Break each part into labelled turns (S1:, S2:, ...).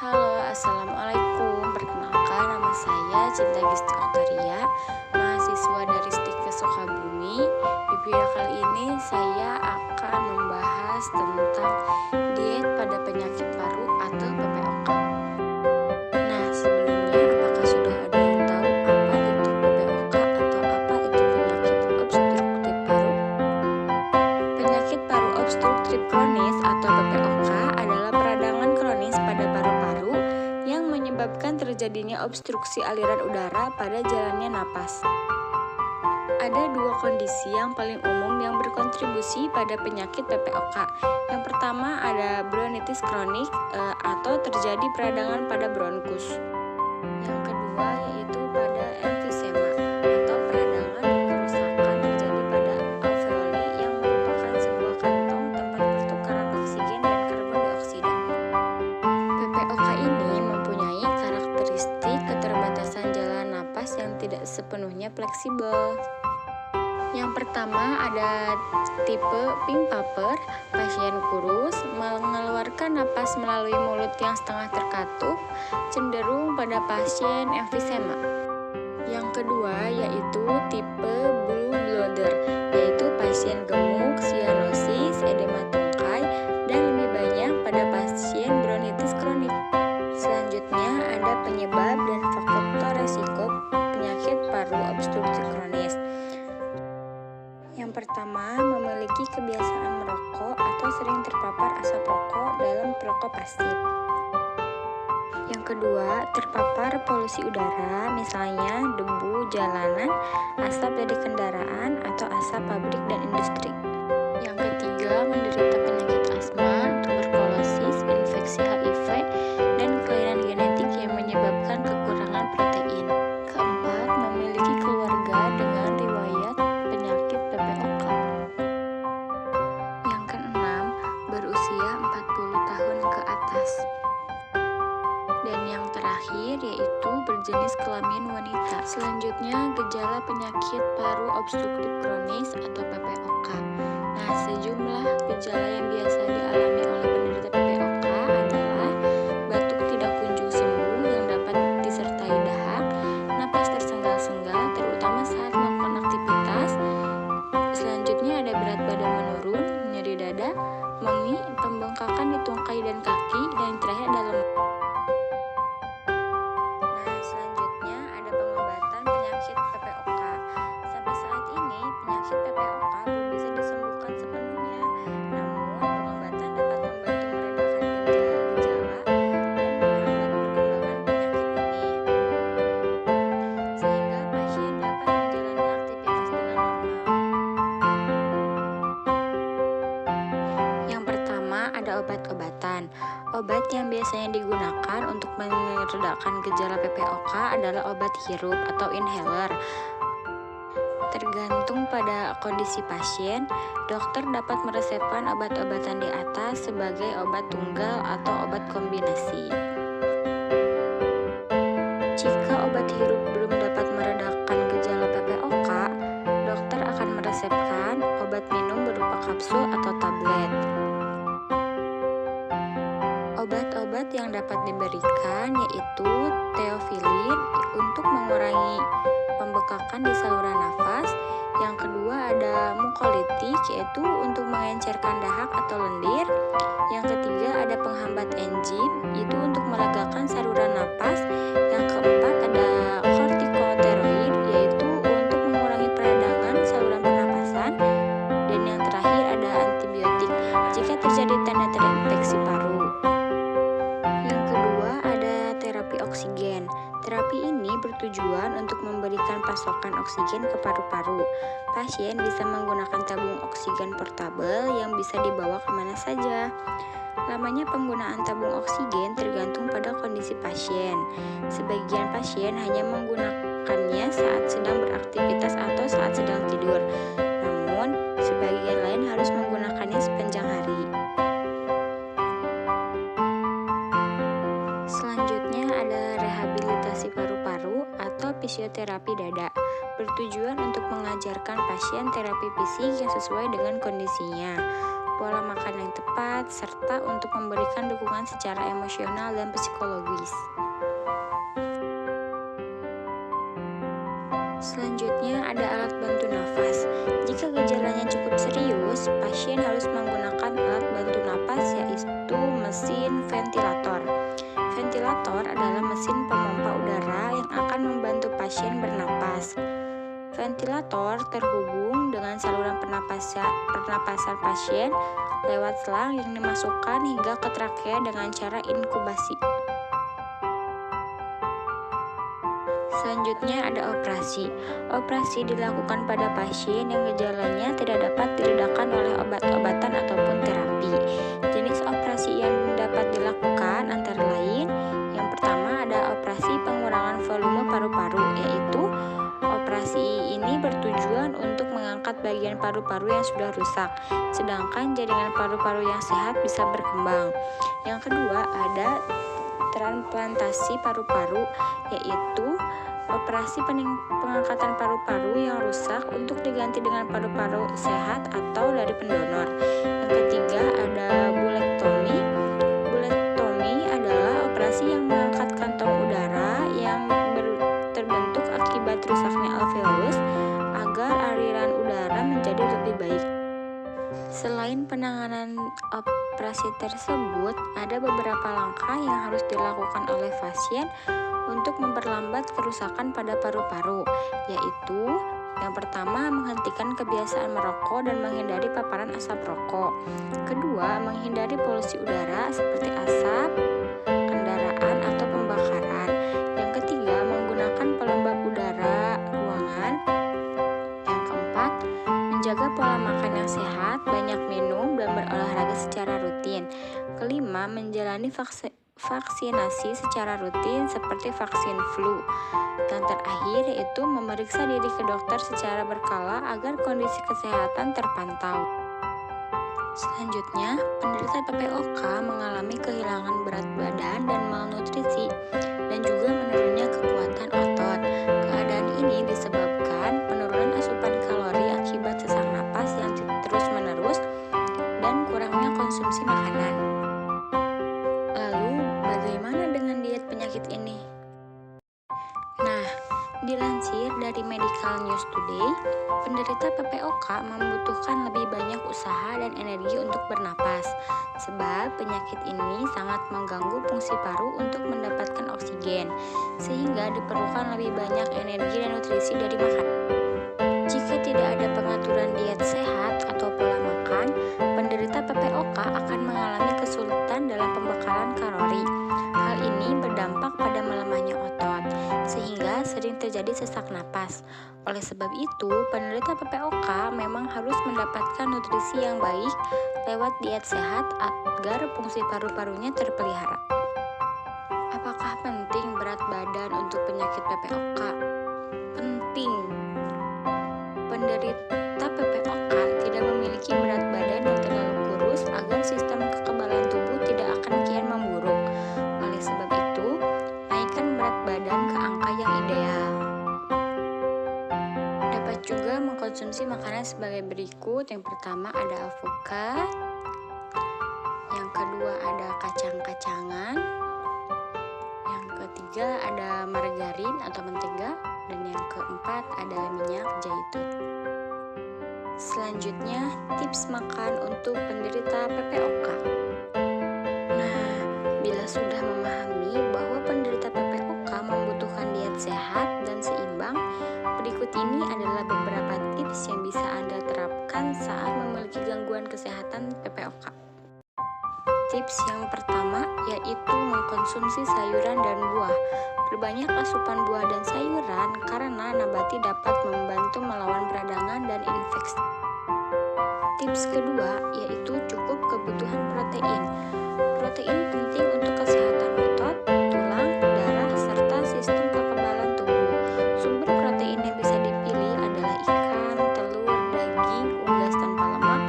S1: Halo, Assalamualaikum. Perkenalkan, nama saya Cinta Gisti Oktaria, mahasiswa dari STIK Sukabumi. Di video kali ini saya akan membahas tentang diet pada penyakit paru atau PPOK. Nah, sebelumnya apakah sudah ada yang tahu apa itu PPOK atau apa itu penyakit obstruktif paru? Penyakit paru obstruktif kronis atau PPOK adalah peradangan kronis pada paru-paru yang menyebabkan terjadinya obstruksi aliran udara pada jalannya napas. Ada dua kondisi yang paling umum yang berkontribusi pada penyakit PPOK. Yang pertama ada bronkitis kronik atau terjadi peradangan pada bronkus. Yang kedua yaitu pada emfisema atau peradangan dan kerusakan terjadi pada alveoli yang merupakan sebuah kantong tempat pertukaran oksigen dan karbon dioksida. PPOK ini mempunyai karakteristik keterbatasan jalan napas yang tidak sepenuhnya fleksibel. Yang pertama ada tipe pink paper, pasien kurus, mengeluarkan napas melalui mulut yang setengah terkatup, cenderung pada pasien emfisema. Yang kedua yaitu tipe blue bladder, yaitu pasien gemuk, sianosis, edema tungkai, dan lebih banyak pada pasien bronkitis kronik. Selanjutnya ada penyebab dan faktor resiko penyakit paru obstruktif kronis. Yang pertama, memiliki kebiasaan merokok atau sering terpapar asap rokok dalam perokok pasif. Yang kedua, terpapar polusi udara, misalnya debu jalanan, asap dari kendaraan, atau asap pabrik dan industri. Yang ketiga, menderita penyakit asma, tuberkulosis, infeksi HIV, dan kelainan genetik yang menyebabkan kekurangan protein. Keempat, memiliki keluarga dengan riwayat penyakit PPOK. Yang keenam, berusia 40 tahun ke atas. Dan yang terakhir yaitu berjenis kelamin wanita. Selanjutnya, gejala penyakit paru obstruktif kronis atau PPOK. Nah, sejumlah gejala yang biasa dialami oleh penderita PPOK adalah batuk tidak kunjung sembuh yang dapat disertai dahak, napas tersengal-sengal terutama saat melakukan aktivitas. Selanjutnya ada berat badan menurun, nyeri dada, mengi, pembengkakan di tungkai dan kaki, dan yang terakhir ada lemah. Nah, selanjutnya ada pengobatan penyakit PPOK. Sampai saat ini, penyakit PPOK belum bisa disembuhkan sepenuhnya. Namun, pengobatan dapat membantu meredakan gejala-gejala dan menghambat perkembangan penyakit ini, sehingga pasien dapat menjalani aktivitas dengan normal. Yang pertama ada obat-obatan. Obat yang biasanya digunakan untuk meredakan gejala PPOK adalah obat hirup atau inhaler. Tergantung pada kondisi pasien, dokter dapat meresepkan obat-obatan di atas sebagai obat tunggal atau obat kombinasi. Jika obat hirup belum dapat meredakan gejala PPOK, dokter akan meresepkan obat minum berupa kapsul atau tablet. Obat-obat yang dapat diberikan yaitu teofilin untuk mengurangi pembekakan di saluran nafas. Yang kedua ada mukolitik, yaitu untuk mengencerkan dahak atau lendir. Yang ketiga ada penghambat enzim, itu untuk melegakan saluran napas. Yang keempat ada kortikosteroid, yaitu untuk mengurangi peradangan saluran pernapasan. Dan yang terakhir ada antibiotik jika terjadi tanda terinfeksi paru. Yang kedua ada terapi oksigen. Terapi ini bertujuan untuk memberikan pasokan oksigen ke paru-paru. Pasien bisa menggunakan tabung oksigen portabel yang bisa dibawa kemana saja. Lamanya penggunaan tabung oksigen tergantung pada kondisi pasien. Sebagian pasien hanya menggunakannya saat sedang beraktivitas atau saat sedang tidur. Namun, sebagian lain harus menggunakannya sepanjang hari. Selanjutnya ada rehabilitasi paru-paru atau fisioterapi dada, bertujuan untuk mengajarkan pasien terapi fisik yang sesuai dengan kondisinya. pola makan yang tepat, serta untuk memberikan dukungan secara emosional dan psikologis. Selanjutnya ada alat bantu nafas. Jika gejalanya cukup serius, pasien harus menggunakan alat bantu nafas yaitu mesin ventilator. Ventilator adalah mesin pemompa udara yang akan membantu pasien bernapas. Ventilator terhubung dengan saluran pernapasan pasien lewat selang yang dimasukkan hingga ke trakea dengan cara inkubasi. Selanjutnya ada operasi. Operasi dilakukan pada pasien yang gejalanya tidak dapat diredakan oleh obat-obatan ataupun terapi. Jenis operasi yang dapat dilakukan antara lain, yang pertama ada operasi pengurangan volume paru-paru, yaitu operasi ini bertujuan untuk mengangkat bagian paru-paru yang sudah rusak, sedangkan jaringan paru-paru yang sehat bisa berkembang. Yang kedua ada transplantasi paru-paru, yaitu operasi pengangkatan paru-paru yang rusak untuk diganti dengan paru-paru sehat atau dari pendonor. Yang ketiga ada bulectomy. Bulectomy adalah operasi yang mengangkat kantong udara yang terbentuk akibat rusaknya alveolus agar aliran udara menjadi lebih baik. Selain penanganan operasi tersebut, ada beberapa langkah yang harus dilakukan oleh pasien untuk memperlambat kerusakan pada paru-paru, yaitu yang pertama, menghentikan kebiasaan merokok dan menghindari paparan asap rokok. Kedua, menghindari polusi udara seperti asap, kendaraan, atau pembakaran. Yang ketiga, menggunakan pelembab udara ruangan. Yang keempat, menjaga pola makan yang sehat, banyak minum, dan berolahraga secara rutin. Kelima, menjalani vaksinasi secara rutin seperti vaksin flu. Yang terakhir yaitu memeriksa diri ke dokter secara berkala agar kondisi kesehatan terpantau. Selanjutnya, penderita PPOK mengalami kehilangan berat badan dan malnutrisi dan juga menurunnya kekuatan otot. Keadaan ini disebabkan penurunan asupan kalori akibat sesak napas yang terus-menerus dan kurangnya konsumsi makanan. Lalu, bagaimana dengan diet penyakit ini? Nah, dilansir dari Medical News Today, penderita PPOK membutuhkan lebih banyak usaha dan energi untuk bernapas, sebab penyakit ini sangat mengganggu fungsi paru untuk mendapatkan oksigen, sehingga diperlukan lebih banyak energi dan nutrisi dari makanan. Jika tidak ada pengaturan diet sehat atau pola makan, penderita PPOK akan mengalami kesulitan dalam pembakaran kalori. Hal ini berdampak pada melemahnya otot, sehingga sering terjadi sesak napas. Oleh sebab itu, penderita PPOK memang harus mendapatkan nutrisi yang baik lewat diet sehat agar fungsi paru-parunya terpelihara. Apakah penting berat badan untuk penyakit PPOK? Penting. Penderita PPOK tidak memiliki berat badan yang terlalu kurus agar sistem kekebalan tubuh tidak akan kian memburuk. Oleh sebab itu, naikkan berat badan ke angka yang ideal. Dapat juga mengkonsumsi makanan sebagai berikut. Yang pertama ada alpukat, yang kedua ada kacang-kacangan, yang ketiga ada margarin atau mentega, dan yang keempat ada minyak zaitun. Selanjutnya, tips makan untuk penderita PPOK. Nah, bila sudah memahami bahwa penderita PPOK membutuhkan diet sehat dan seimbang, berikut ini adalah beberapa tips yang bisa Anda terapkan saat memiliki gangguan kesehatan PPOK. Tips yang pertama yaitu mengkonsumsi sayuran dan buah. Perbanyak asupan buah dan sayuran karena nabati dapat membantu melawan peradangan dan infeksi. Tips kedua yaitu cukup kebutuhan protein. Protein penting untuk kesehatan otot, tulang, darah, serta sistem kekebalan tubuh. Sumber protein yang bisa dipilih adalah ikan, telur, daging, unggas tanpa lemak,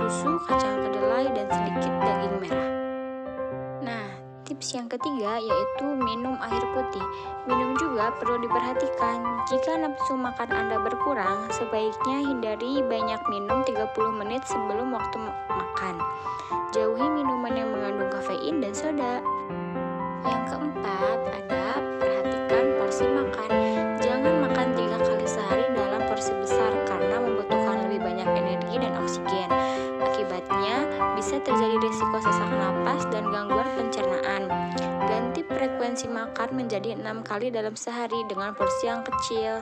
S1: susu, kacang kedelai, dan sedikit daging merah. Nah, tips yang ketiga ketiga yaitu minum air putih. Minum juga perlu diperhatikan. Jika nafsu makan Anda berkurang, sebaiknya hindari banyak minum 30 menit sebelum waktu makan. Jauhi minuman yang mengandung kafein dan soda. Yang keempat, ada perhatikan porsi makan. Jangan makan 3 kali sehari dalam porsi besar karena membutuhkan lebih banyak energi dan oksigen. Akibatnya, bisa terjadi risiko sesak napas dan gangguan pencernaan. Ganti frekuensi makan menjadi 6 kali dalam sehari dengan porsi yang kecil.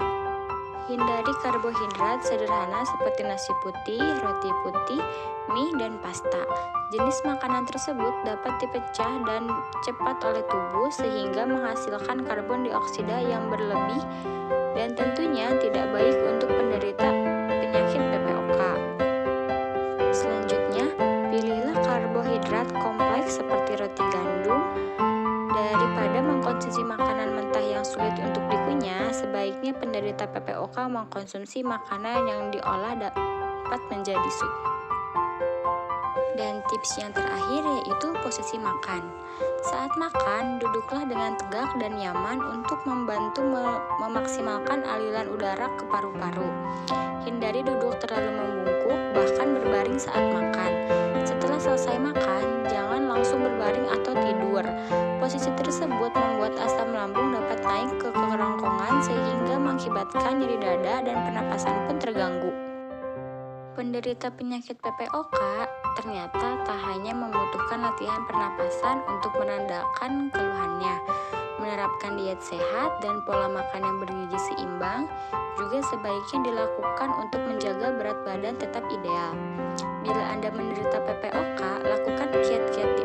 S1: Hindari karbohidrat sederhana seperti nasi putih, roti putih, mie, dan pasta. Jenis makanan tersebut dapat dipecah dan cepat oleh tubuh sehingga menghasilkan karbon dioksida yang berlebih dan tentunya tidak baik untuk penderita penyakit PPOK. Selanjutnya, pilihlah karbohidrat kompleks seperti roti gandum. Daripada mengkonsumsi makanan mentah yang sulit untuk dikunyah, sebaiknya penderita PPOK mengkonsumsi makanan yang diolah dapat menjadi sup. Dan tips yang terakhir yaitu posisi makan. Saat makan, duduklah dengan tegak dan nyaman untuk membantu memaksimalkan aliran udara ke paru-paru. Hindari duduk terlalu membungkuk, bahkan berbaring saat makan. Setelah selesai makan, jangan langsung berbaring atau tidur. Posisi tersebut membuat asam lambung dapat naik ke kerongkongan sehingga mengakibatkan nyeri dada dan pernapasan pun terganggu. Penderita penyakit PPOK ternyata tak hanya membutuhkan latihan pernapasan untuk menandakan keluhannya. Menerapkan diet sehat dan pola makan yang bergizi seimbang juga sebaiknya dilakukan untuk menjaga berat badan tetap ideal. Bila Anda menderita PPOK, lakukan kiat-kiat di